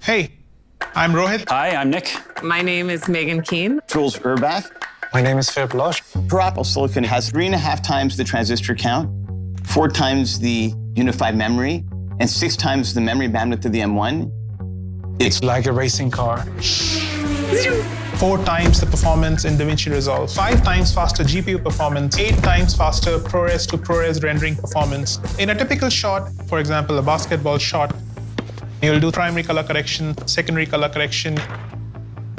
Hey, I'm Rohit. Hi, I'm Nick. My name is Megan Keane. Jules Urbath. My name is Philip Losch. ProRes silicon has 3.5 times the transistor count, 4 times the unified memory, and 6 times the memory bandwidth of the M1. It's like a racing car. 4 times the performance in DaVinci Resolve, 5 times faster GPU performance, 8 times faster ProRes to ProRes rendering performance. In a typical shot, for example, a basketball shot, you'll do primary color correction, secondary color correction,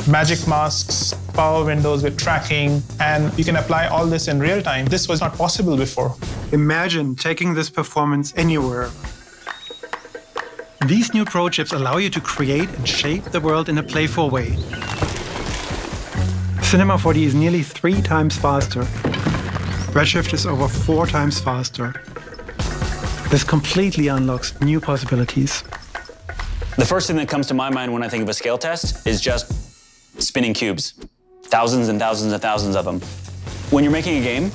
magic masks, power windows with tracking, and you can apply all this in real time. This was not possible before. Imagine taking this performance anywhere. These new Pro chips allow you to create and shape the world in a playful way. Cinema 4D is nearly 3 times faster. Redshift is over 4 times faster. This completely unlocks new possibilities. The first thing that comes to my mind when I think of a scale test is just spinning cubes. Thousands and thousands and thousands of them. When you're making a game,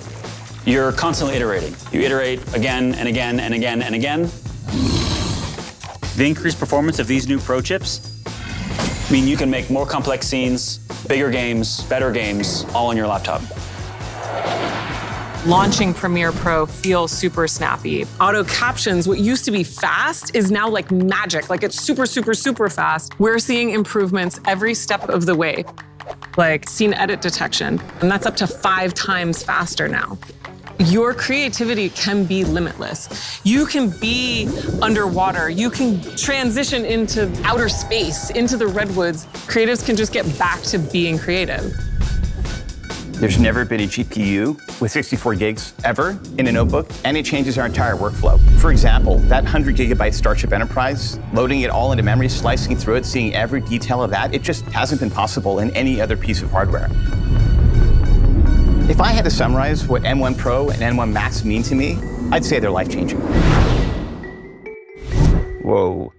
you're constantly iterating. You iterate again and again and again and again. The increased performance of these new Pro chips mean you can make more complex scenes, bigger games, better games, all on your laptop. Launching Premiere Pro feels super snappy. Auto captions, what used to be fast, is now like magic. Like it's super, super, super fast. We're seeing improvements every step of the way, like scene edit detection, and that's up to 5 times faster now. Your creativity can be limitless. You can be underwater. You can transition into outer space, into the redwoods. Creatives can just get back to being creative. There's never been a GPU with 64 gigs ever in a notebook, and it changes our entire workflow. For example, that 100 gigabyte Starship Enterprise, loading it all into memory, slicing through it, seeing every detail of that, it just hasn't been possible in any other piece of hardware. If I had to summarize what M1 Pro and M1 Max mean to me, I'd say they're life-changing. Whoa.